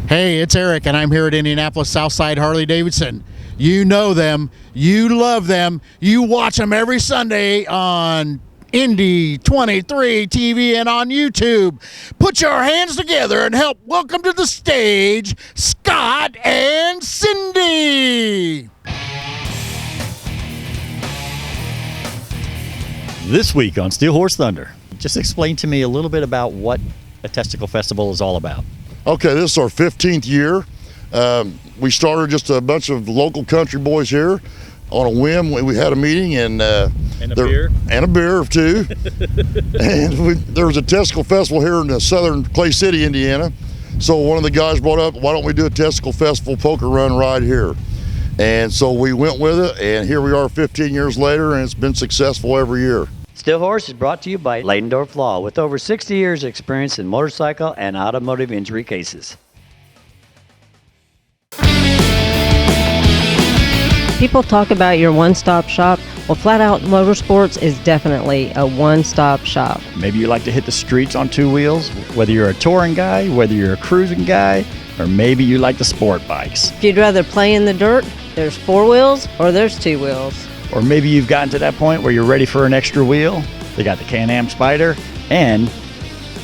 Hey, it's Eric, and I'm here at Indianapolis Southside Harley-Davidson. You know them, you love them, you watch them every Sunday on Indy 23 TV and on YouTube. Put your hands together and help welcome to the stage Scott and Cindy. This week on Steel Horse Thunder, just explain to me a little bit about what a Testicle Festival is all about. Okay, this is our 15th year. We started just a bunch of local country boys here on a whim. We had a meeting and a beer or two. And there was a Testicle Festival here in the southern Clay City, Indiana. So one of the guys brought up, why don't we do a Testicle Festival poker run ride here? And so we went with it, and here we are 15 years later, and it's been successful every year. Steel Horse is brought to you by Ladendorf Law, with over 60 years experience in motorcycle and automotive injury cases. People talk about your one-stop shop. Well, Flat Out Motorsports is definitely a one-stop shop. Maybe you like to hit the streets on two wheels, whether you're a touring guy, whether you're a cruising guy, or maybe you like the sport bikes. If you'd rather play in the dirt, there's four wheels or there's two wheels. Or maybe you've gotten to that point where you're ready for an extra wheel. They got the Can-Am Spider and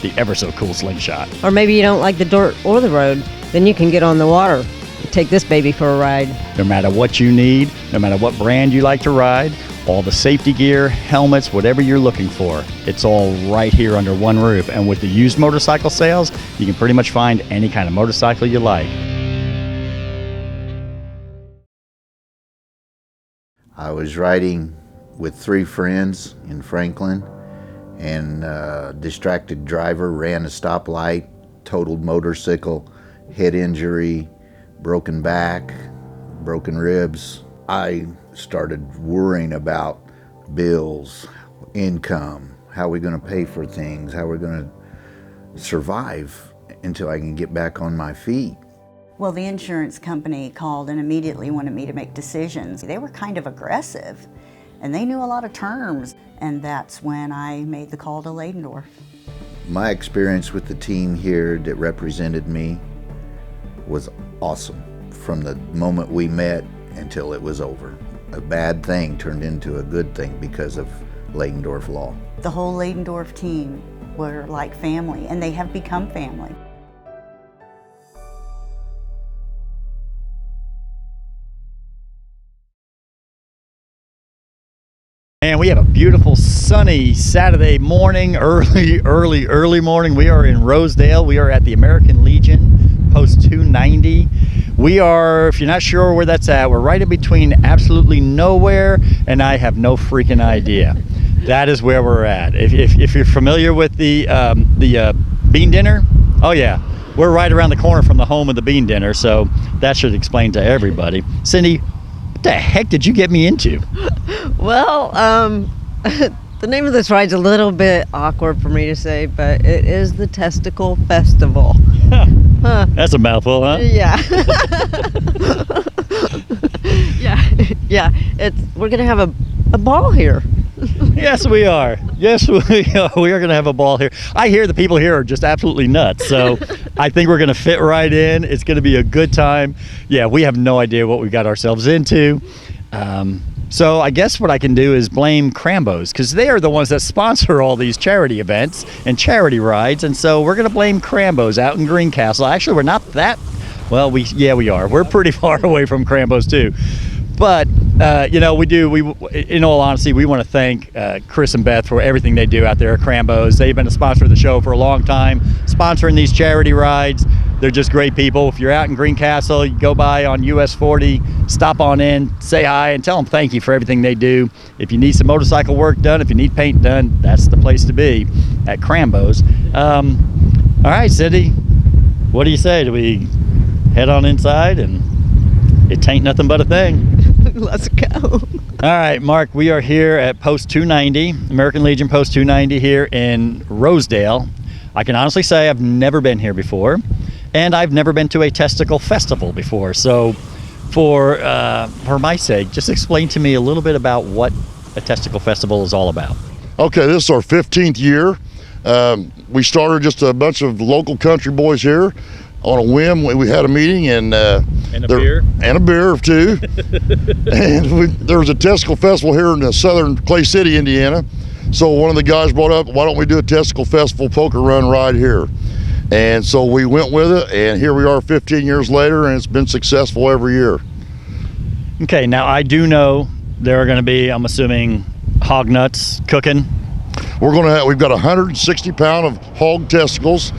the ever so cool Slingshot. Or maybe you don't like the dirt or the road, then you can get on the water. Take this baby for a ride. No matter what you need, no matter what brand you like to ride, all the safety gear, helmets, whatever you're looking for, it's all right here under one roof. And with the used motorcycle sales, you can pretty much find any kind of motorcycle you like. I was riding with three friends in Franklin, and a distracted driver ran a stoplight, totaled motorcycle, head injury, broken back, broken ribs. I started worrying about bills, income, how we're going to pay for things, how we're going to survive until I can get back on my feet. Well, the insurance company called and immediately wanted me to make decisions. They were kind of aggressive, and they knew a lot of terms, and that's when I made the call to Ladendorf. My experience with the team here that represented me was awesome from the moment we met until it was over. A bad thing turned into a good thing because of Ladendorf Law. The whole Ladendorf team were like family, and they have become family. And we have a beautiful sunny Saturday morning, early morning. We are in Rosedale. We are at the American Legion, post 290. We are, if you're not sure where that's at, we're right in between absolutely nowhere and I have no freaking idea. That is where we're at. If you're familiar with the bean dinner, oh yeah, we're right around the corner from the home of the bean dinner, so that should explain to everybody. Cindy, what the heck did you get me into? Well, the name of this ride's a little bit awkward for me to say, but it is the Testicle Festival. Huh. That's a mouthful, huh? Yeah. yeah. We're gonna have a ball here. Yes, we are. Yes, we are. We are going to have a ball here. I hear the people here are just absolutely nuts. So I think we're going to fit right in. It's going to be a good time. Yeah, we have no idea what we got ourselves into. So I guess what I can do is blame Crambo's, because they are the ones that sponsor all these charity events and charity rides. And so we're going to blame Crambo's out in Greencastle. Actually, we're not that, well, we are. We're pretty far away from Crambo's too. But, in all honesty, we want to thank Chris and Beth for everything they do out there at Crambo's. They've been a sponsor of the show for a long time, sponsoring these charity rides. They're just great people. If you're out in Greencastle, you go by on US 40, stop on in, say hi, and tell them thank you for everything they do. If you need some motorcycle work done, if you need paint done, that's the place to be at Crambo's. All right, Cindy, what do you say? Do we head on inside and it ain't nothing but a thing? Let's go. All right, Mark, we are here at Post 290, American Legion Post 290 here in Rosedale. I can honestly say I've never been here before, and I've never been to a Testicle Festival before. So for my sake, just explain to me a little bit about what a Testicle Festival is all about. Okay, this is our 15th year. We started just a bunch of local country boys here on a whim, we had a meeting and a beer or two. And there was a Testicle Festival here in the southern Clay City, Indiana. So one of the guys brought up, why don't we do a Testicle Festival poker run right here? And so we went with it, and here we are 15 years later, and it's been successful every year. Okay, now I do know there are going to be, I'm assuming, hog nuts cooking. We've got 160 pound of hog testicles.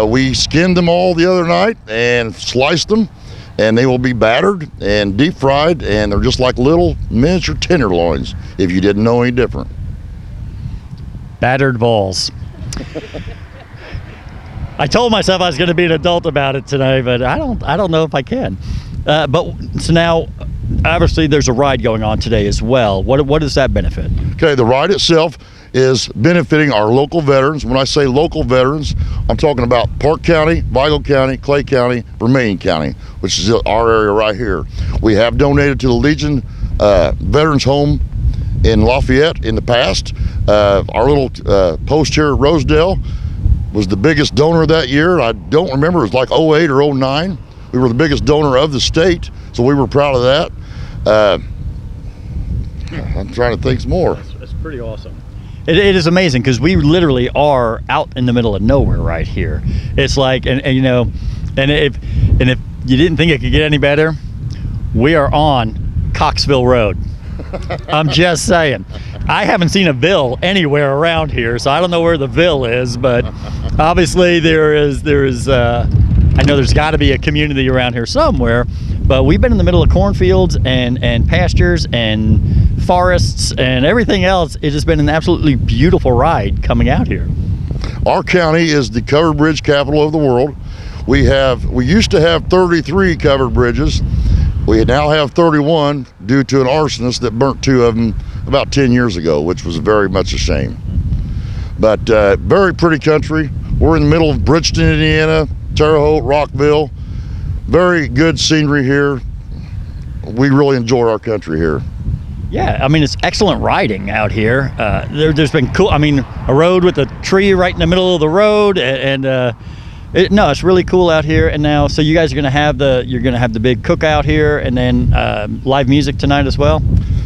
We skinned them all the other night and sliced them, and they will be battered and deep fried, and they're just like little miniature tenderloins, if you didn't know any different. Battered balls. I told myself I was going to be an adult about it today, but I don't know if I can. But so now, obviously, there's a ride going on today as well. What does that benefit? Okay, the ride itself is benefiting our local veterans. When I say local veterans, I'm talking about Park County, Vigo County, Clay County, Vermilion County, which is our area right here. We have donated to the Legion Veterans Home in Lafayette in the past. Our little post here at Rosedale was the biggest donor that year. I don't remember, it was like 08 or 09. We were the biggest donor of the state, so we were proud of that. I'm trying to think some more. That's pretty awesome. It is amazing because we literally are out in the middle of nowhere right here. It's like, and you know, and if you didn't think it could get any better, we are on Coxville Road. I'm just saying. I haven't seen a Ville anywhere around here, so I don't know where the Ville is, but obviously there is I know there's got to be a community around here somewhere, but we've been in the middle of cornfields and pastures and forests and everything else. It's just been an absolutely beautiful ride coming out here. Our county is the covered bridge capital of the world. We used to have 33 covered bridges. We now have 31 due to an arsonist that burnt 2 of them about 10 years ago, which was very much a shame. But very pretty country. We're in the middle of Bridgeton, Indiana, Terre Haute, Rockville. Very good scenery here. We really enjoy our country here. Yeah, I mean, it's excellent riding out here. There's been cool, I mean, a road with a tree right in the middle of the road, no, it's really cool out here. And now, so you guys are gonna have the big cookout here, and then live music tonight as well.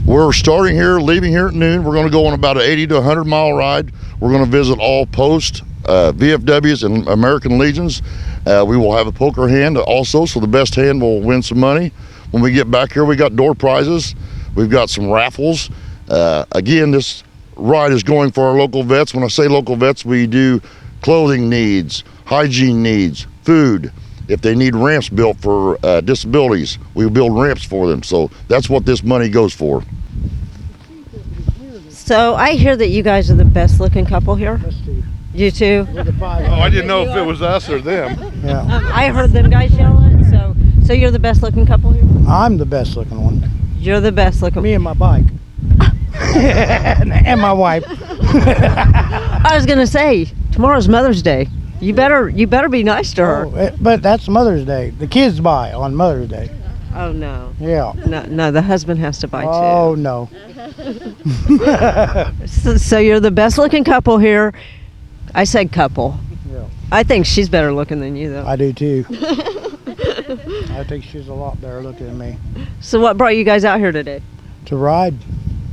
We're starting here, leaving here at noon. We're gonna go on about an 80 to 100 mile ride. We're gonna visit all posts, VFWs and American Legions. We will have a poker hand also, so the best hand will win some money. When we get back here, we got door prizes. We've got some raffles. Again, this ride is going for our local vets. When I say local vets, we do clothing needs, hygiene needs, food. If they need ramps built for disabilities, we build ramps for them. So that's what this money goes for. So I hear that you guys are the best looking couple here. You two? Oh, I didn't know if it was us or them. Yeah. I heard them guys yell it. So you're the best looking couple here? I'm the best looking one. You're the best looking. Me and my bike. and my wife. I was gonna say, tomorrow's Mother's Day. You better be nice to her. Oh, but that's Mother's Day. The kids buy on Mother's Day. Oh no. Yeah. No, the husband has to buy too. Oh no. So you're the best looking couple here. I said couple. Yeah. I think she's better looking than you though. I do too. I think she's a lot better looking than me. So what brought you guys out here today? To ride.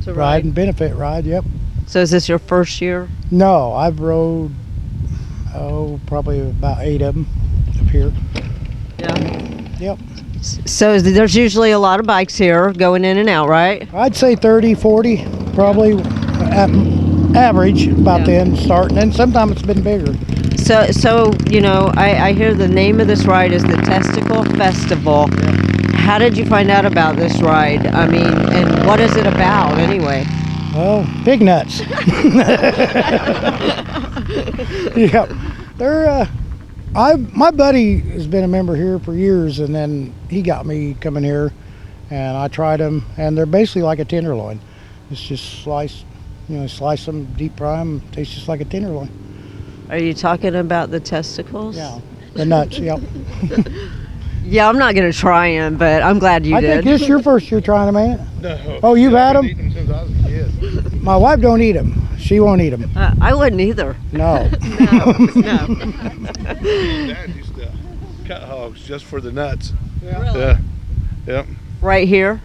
To ride and benefit ride, yep. So is this your first year? No, I've rode, probably about 8 of them up here. Yeah. Yep. So there's usually a lot of bikes here going in and out, right? I'd say 30, 40, probably at average about then starting, and sometimes it's been bigger. So you know, I hear the name of this ride is the Testicle Festival. How did you find out about this ride? I mean, and what is it about anyway? Well, pig nuts. Yep. They're my buddy has been a member here for years, and then he got me coming here, and I tried them, and they're basically like a tenderloin. It's just slice them, deep fry them, tastes just like a tenderloin. Are you talking about the testicles? Yeah, the nuts, yep. Yeah, I'm not going to try them, but I'm glad you did. I think this is your first year trying them, ain't it? No. Oh, you've had them? I've eaten them since I was a kid. My wife don't eat them. She won't eat them. I wouldn't either. No. No. Dad used to cut hogs just for the nuts. Really? Yeah. Yep. Right here?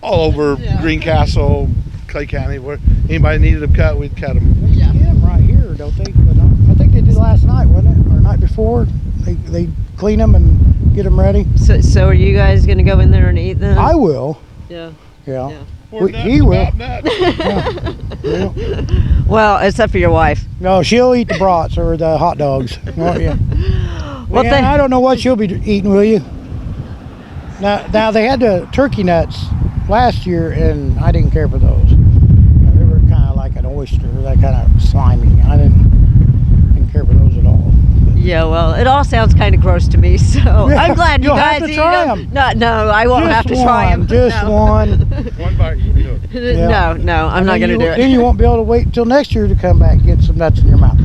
All over Greencastle, Clay County, where anybody needed them cut, we'd cut them. They get them right here, don't they? But I think they did last night, wasn't it? Or night before? They clean them and get them ready. So are you guys going to go in there and eat them? I will. Yeah. Yeah. He will. Yeah. Well, except for your wife. No, she'll eat the brats or the hot dogs. Well, yeah. Well, Man, I don't know what she'll be eating, will you? Now they had the turkey nuts last year, and I didn't care for those. They were kind of like an oyster, that kind of slimy. I didn't care for those at all. Yeah, well, it all sounds kind of gross to me, so Yeah, I'm glad you you'll guys have to eat try them. No, I won't have to try them. Just one. One bite, you can do it. Yeah. No, I'm not going to do it. Then you won't be able to wait until next year to come back and get some nuts in your mouth.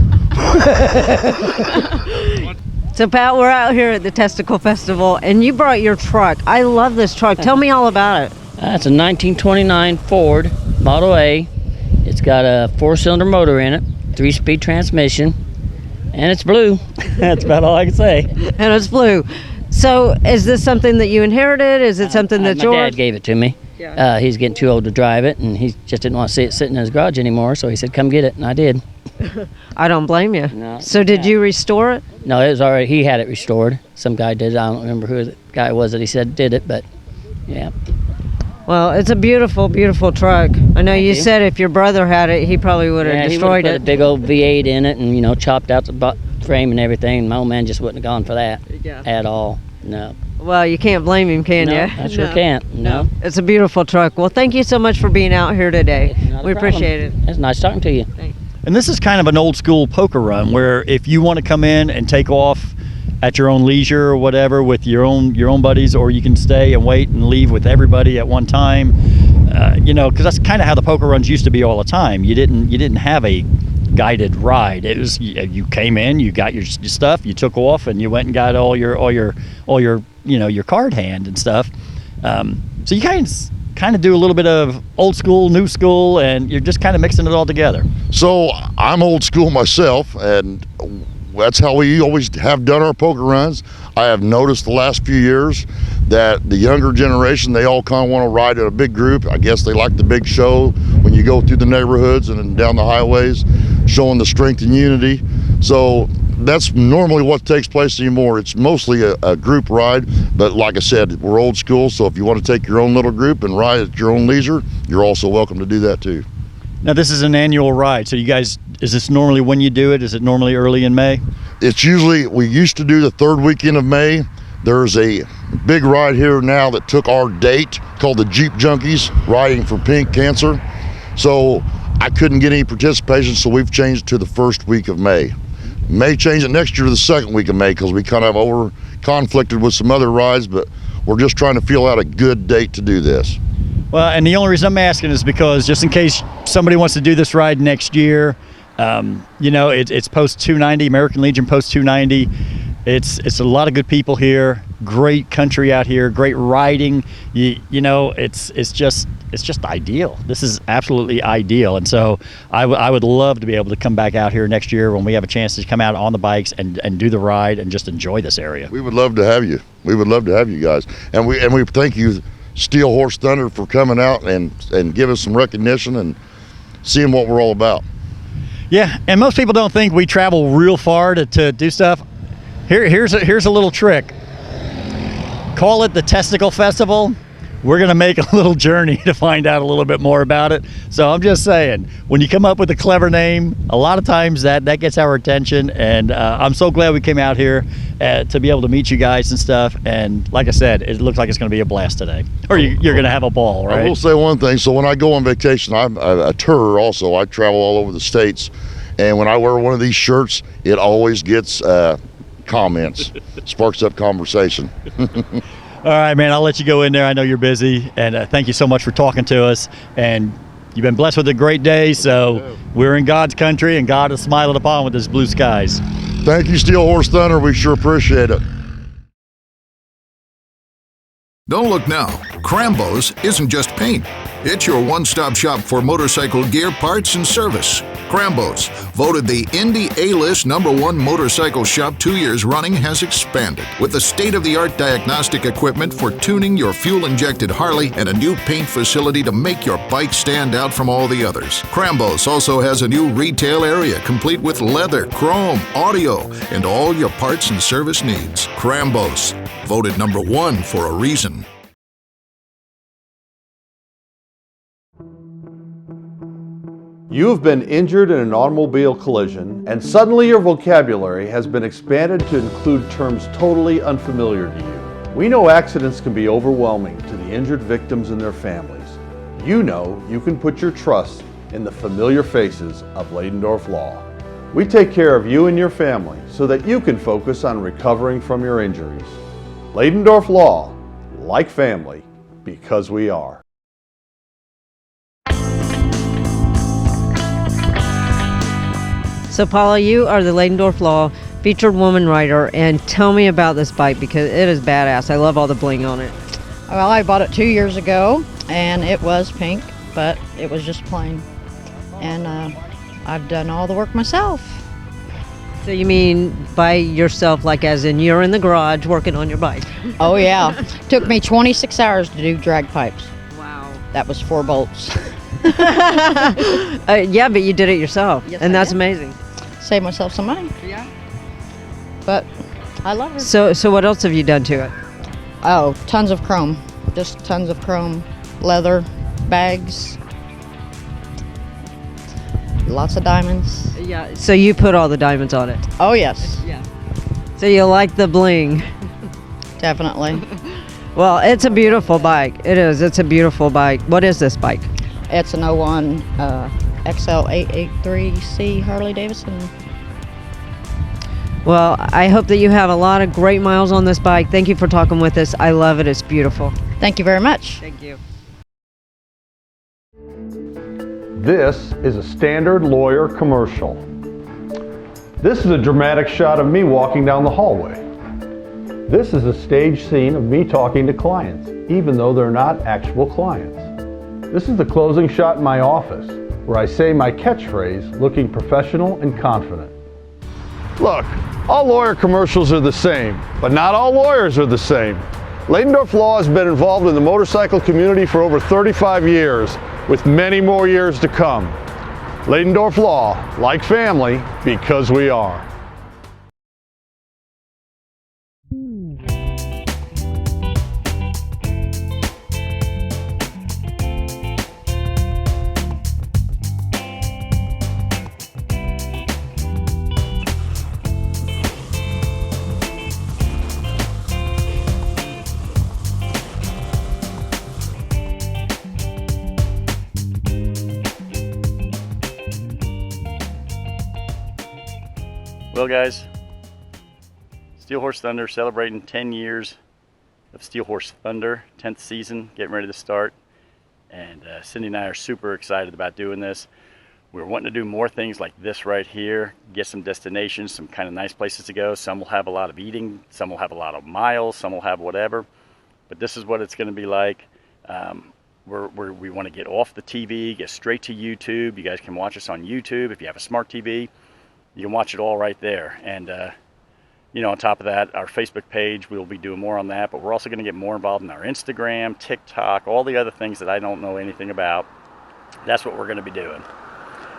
So, Pat, we're out here at the Testicle Festival, and you brought your truck. I love this truck. Tell me all about it. That's a 1929 Ford Model A. It's got a 4-cylinder motor in it, 3-speed transmission, and it's blue. That's about all I can say. And it's blue. So, is this something that you inherited? Is it something that's My yours? dad gave it to me. Yeah. He's getting too old to drive it, and he just didn't want to see it sitting in his garage anymore, so he said, come get it, and I did. I don't blame you. No, So, did you restore it? No, it was already, he had it restored. Some guy did it. I don't remember who the guy was that he said did it, but yeah. Well, it's a beautiful, beautiful truck. I know you you. said if your brother had it, he probably would have Yeah, destroyed he would've it. put a big old V8 in it and, chopped out the frame and everything. And my old man just wouldn't have gone for that at all. No. Well, you can't blame him, can No, you? I sure can't. No. It's a beautiful truck. Well, thank you so much for being out here today. Not a We problem. appreciate it. It's nice talking to you. And this is kind of an old school poker run where if you want to come in and take off at your own leisure or whatever with your own buddies, or you can stay and wait and leave with everybody at one time, because that's kind of how the poker runs used to be all the time. You didn't have a guided ride. It was you came in, you got your stuff, you took off, and you went and got all your your card hand and stuff. So you kind of do a little bit of old school, new school, and you're just kind of mixing it all together. So I'm old school myself, and that's how we always have done our poker runs. I have noticed the last few years that the younger generation, they all kind of want to ride in a big group. I guess they like the big show when you go through the neighborhoods and down the highways, showing the strength and unity. So that's normally what takes place anymore. It's mostly a group ride, but like I said, we're old school, so if you want to take your own little group and ride at your own leisure, you're also welcome to do that too. Now this is an annual ride, so you guys, is this normally when you do it? Is it normally early in May? It's usually, we used to do the third weekend of May. There's a big ride here now that took our date called the Jeep Junkies, riding for pink cancer. So I couldn't get any participation, so we've changed to the first week of May. May change it next year to the second week of May because we kind of over conflicted with some other rides, but we're just trying to feel out a good date to do this. Well, and the only reason I'm asking is because just in case somebody wants to do this ride next year, it's Post 290, American Legion Post 290. It's a lot of good people here, great country out here, great riding. It's just ideal. This is absolutely ideal, and so I would love to be able to come back out here next year when we have a chance to come out on the bikes and do the ride and just enjoy this area. We would love to have you. We would love to have you guys, and we thank you, Steel Horse Thunder, for coming out and give us some recognition and seeing what we're all about. Yeah, and most people don't think we travel real far to do stuff. Here's a little trick. Call it the Testicle Festival. We're gonna make a little journey to find out a little bit more about it. So I'm just saying, when you come up with a clever name, a lot of times that gets our attention, and I'm so glad we came out here to be able to meet you guys and stuff. And like I said, it looks like it's gonna be a blast today. Or you're gonna have a ball, right? I will say one thing. So when I go on vacation, I'm a tourer also. I travel all over the states, and when I wear one of these shirts, it always gets comments, sparks up conversation. All right, man, I'll let you go in there. I know you're busy, and thank you so much for talking to us. And you've been blessed with a great day, so we're in God's country, and God is smiling upon with his blue skies. Thank you, Steel Horse Thunder. We sure appreciate it. Don't look now. Crambos isn't just paint. It's your one-stop shop for motorcycle gear, parts, and service. Crambo's, voted the Indy A-List #1 motorcycle shop 2 years running, has expanded with the state-of-the-art diagnostic equipment for tuning your fuel-injected Harley and a new paint facility to make your bike stand out from all the others. Crambo's also has a new retail area complete with leather, chrome, audio, and all your parts and service needs. Crambo's, voted #1 for a reason. You have been injured in an automobile collision, and suddenly your vocabulary has been expanded to include terms totally unfamiliar to you. We know accidents can be overwhelming to the injured victims and their families. You know you can put your trust in the familiar faces of Ladendorf Law. We take care of you and your family so that you can focus on recovering from your injuries. Ladendorf Law, like family, because we are. So Paula, you are the Ladendorf Law featured woman rider, and tell me about this bike because it is badass. I love all the bling on it. Well, I bought it 2 years ago, and it was pink, but it was just plain. And I've done all the work myself. So you mean by yourself, like as in you're in the garage working on your bike? Oh yeah, took me 26 hours to do drag pipes. Wow. That was 4 bolts. Yeah, but you did it yourself, Yes, and I that's did. amazing. Saved myself some money. Yeah. But I love it. So what else have you done to it? Oh, tons of chrome. Just tons of chrome. Leather, bags. Lots of diamonds. Yeah. So you put all the diamonds on it? Oh yes. Yeah. So you like the bling? Definitely. Well, it's a beautiful bike. It is. It's a beautiful bike. What is this bike? It's an 01 XL883C Harley Davidson. Well, I hope that you have a lot of great miles on this bike. Thank you for talking with us. I love it. It's beautiful. Thank you very much. Thank you. This is a standard lawyer commercial. This is a dramatic shot of me walking down the hallway. This is a stage scene of me talking to clients, even though they're not actual clients. This is the closing shot in my office, where I say my catchphrase, looking professional and confident. Look, all lawyer commercials are the same, but not all lawyers are the same. Ladendorf Law has been involved in the motorcycle community for over 35 years, with many more years to come. Ladendorf Law, like family, because we are. Well guys, Steel Horse Thunder celebrating 10 years of Steel Horse Thunder, 10th season, getting ready to start. And Cindy and I are super excited about doing this. We're wanting to do more things like this right here, get some destinations, some kind of nice places to go. Some will have a lot of eating, some will have a lot of miles, some will have whatever. But this is what it's going to be like. We want to get off the TV, get straight to YouTube. You guys can watch us on YouTube. If you have a smart TV, you can watch it all right there. And you know, on top of that, our Facebook page, we'll be doing more on that, but we're also going to get more involved in our Instagram, TikTok, all the other things that I don't know anything about. That's what we're going to be doing.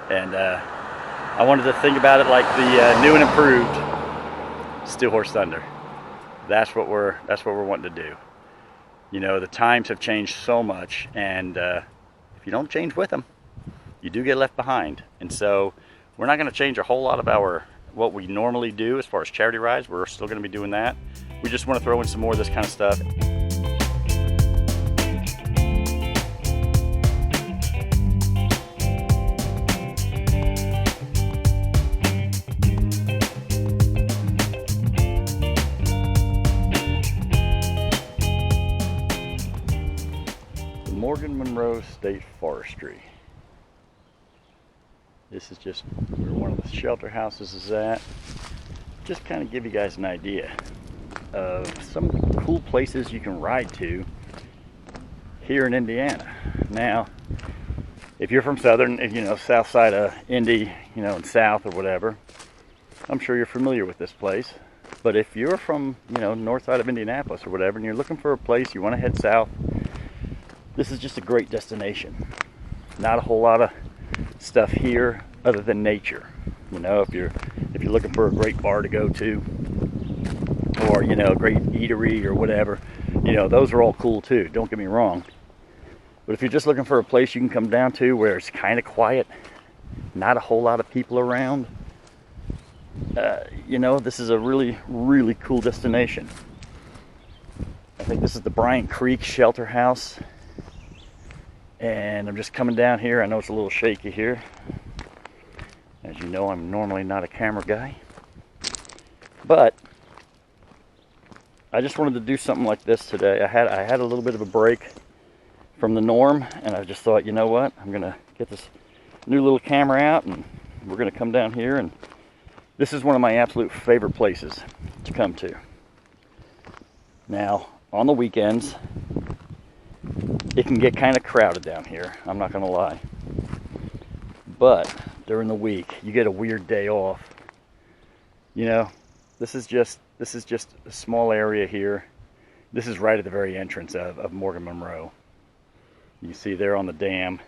And I wanted to think about it like the new and improved Steel Horse Thunder. That's what we're wanting to do. You know, the times have changed so much, and if you don't change with them, you do get left behind. And so we're not going to change a whole lot of what we normally do as far as charity rides. We're still going to be doing that. We just want to throw in some more of this kind of stuff. Monroe State Forestry. This is just where one of the shelter houses is at. Just kind of give you guys an idea of some cool places you can ride to here in Indiana. Now, if you're from southern, south side of Indy, and south or whatever, I'm sure you're familiar with this place. But if you're from, north side of Indianapolis or whatever, and you're looking for a place, you want to head south, this is just a great destination. Not a whole lot of stuff here other than nature. If you're looking for a great bar to go to, or a great eatery or whatever, those are all cool too. Don't get me wrong. But if you're just looking for a place you can come down to where it's kind of quiet, not a whole lot of people around, this is a really, really cool destination. I think this is the Bryant Creek Shelter House. And I'm just coming down here. I know it's a little shaky here. As you know, I'm normally not a camera guy. But I just wanted to do something like this today. I had a little bit of a break from the norm, and I just thought, you know what? I'm gonna get this new little camera out, and we're gonna come down here, and this is one of my absolute favorite places to come to. Now, on the weekends, it can get kind of crowded down here, I'm not gonna lie. But during the week, you get a weird day off. This is just a small area here. This is right at the very entrance of Morgan Monroe. You can see there on the dam.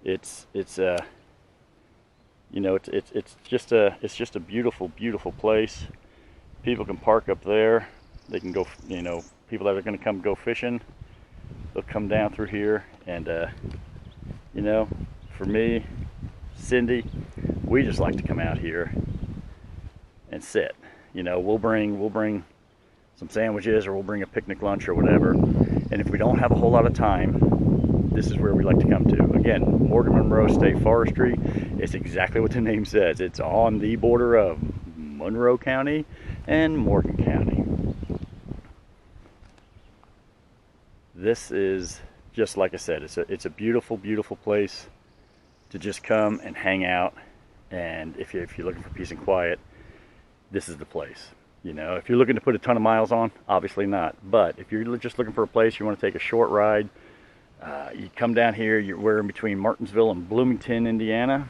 It's just a beautiful, beautiful place. People can park up there. They can go, people that are going to come go fishing, they'll come down through here. And for me, Cindy, we just like to come out here and sit. We'll bring some sandwiches, or we'll bring a picnic lunch or whatever. And if we don't have a whole lot of time, this is where we like to come to. Again, Morgan Monroe State Forestry. It's exactly what the name says. It's on the border of Monroe County and Morgan County. This is, just like I said, it's a beautiful, beautiful place to just come and hang out. And if you're looking for peace and quiet, this is the place. If you're looking to put a ton of miles on, obviously not. But if you're just looking for a place, you want to take a short ride, you come down here. We're in between Martinsville and Bloomington, Indiana.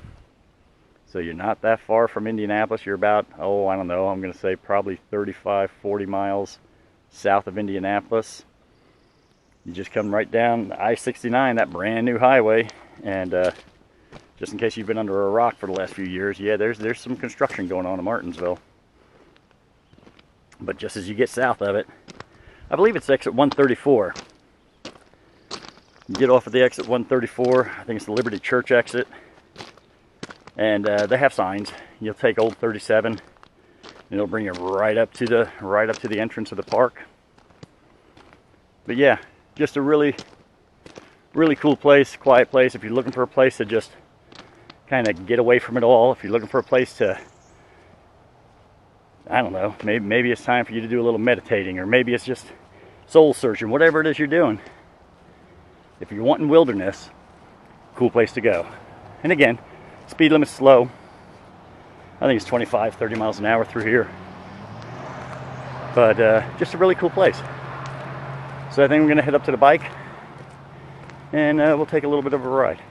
So you're not that far from Indianapolis. You're about, I don't know, I'm going to say probably 35, 40 miles south of Indianapolis. You just come right down I-69, that brand new highway. And just in case you've been under a rock for the last few years, yeah, there's some construction going on in Martinsville. But just as you get south of it, I believe it's exit 134. You get off at the exit 134. I think it's the Liberty Church exit. And they have signs. You'll take Old 37, and it'll bring you right up to the entrance of the park. But yeah, just a really, really cool place, quiet place. If you're looking for a place to just kind of get away from it all, if you're looking for a place to, I don't know, maybe it's time for you to do a little meditating, or maybe it's just soul searching, whatever it is you're doing. If you're wanting wilderness, cool place to go. And again, speed limit's slow. I think it's 25, 30 miles an hour through here. But just a really cool place. So I think we're gonna head up to the bike, and we'll take a little bit of a ride.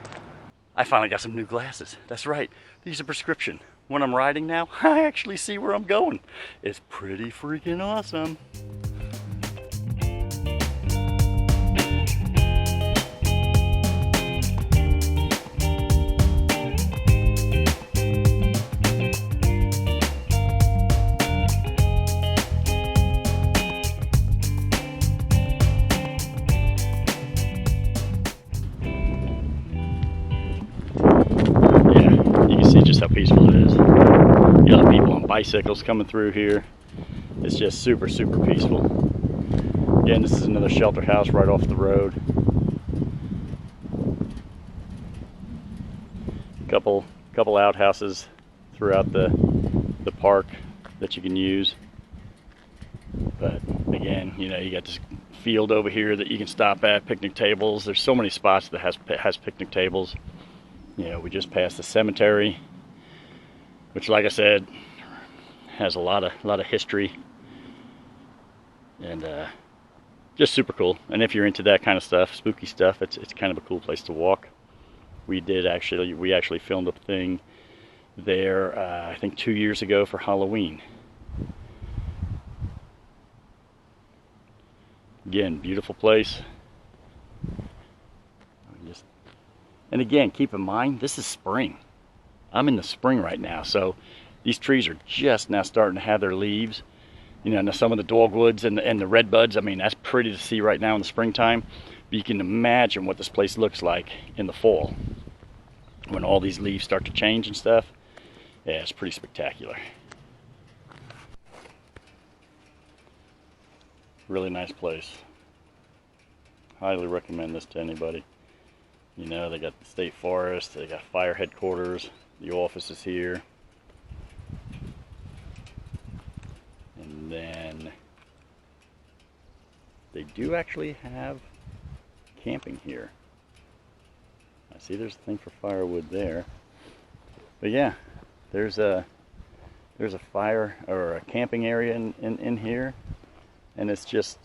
I finally got some new glasses. That's right, these are prescription. When I'm riding now, I actually see where I'm going. It's pretty freaking awesome. Just how peaceful it is. You got people on bicycles coming through here. It's just super, super peaceful. Again, this is another shelter house right off the road. Couple outhouses throughout the park that you can use. But again, you got this field over here that you can stop at, picnic tables. There's so many spots that has picnic tables. We just passed the cemetery, which, like I said, has a lot of history, and just super cool. And if you're into that kind of stuff, spooky stuff, it's kind of a cool place to walk. We actually filmed a thing there, I think 2 years ago for Halloween. Again, beautiful place. And again, keep in mind, this is spring. I'm in the spring right now, so these trees are just now starting to have their leaves. You know, some of the dogwoods and the red buds, I mean, that's pretty to see right now in the springtime. But you can imagine what this place looks like in the fall, when all these leaves start to change and stuff. Yeah, it's pretty spectacular. Really nice place. Highly recommend this to anybody. You know, they got the state forest, they got fire headquarters, the office is here. And then they do actually have camping here. I see there's a thing for firewood there. But yeah, there's a fire or a camping area in here. And it's just,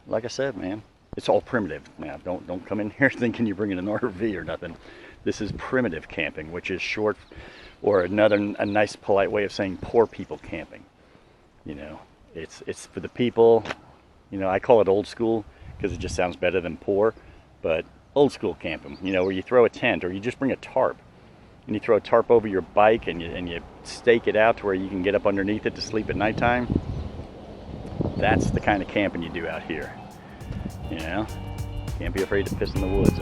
like I said, man, it's all primitive. Now, don't come in here thinking you're bringing an RV or nothing. This is primitive camping, which is short, or a nice polite way of saying poor people camping. You know, it's for the people. You know, I call it old school because it just sounds better than poor, but old school camping. You know, where you throw a tent or you just bring a tarp, and you throw a tarp over your bike and you stake it out to where you can get up underneath it to sleep at nighttime. That's the kind of camping you do out here. You know, can't be afraid to piss in the woods.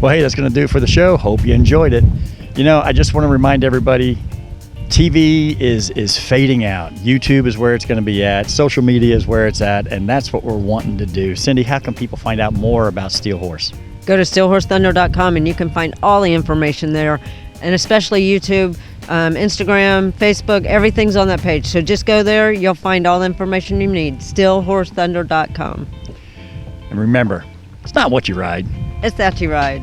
Well, hey, that's going to do it for the show. Hope you enjoyed it. You know, I just want to remind everybody, TV is fading out. YouTube is where it's going to be at. Social media is where it's at, and that's what we're wanting to do. Cindy, how can people find out more about Steel Horse? Go to steelhorsethunder.com and you can find all the information there, and especially YouTube, Instagram, Facebook, everything's on that page. So just go there, you'll find all the information you need. steelhorsethunder.com. And remember, it's not what you ride, it's that you ride.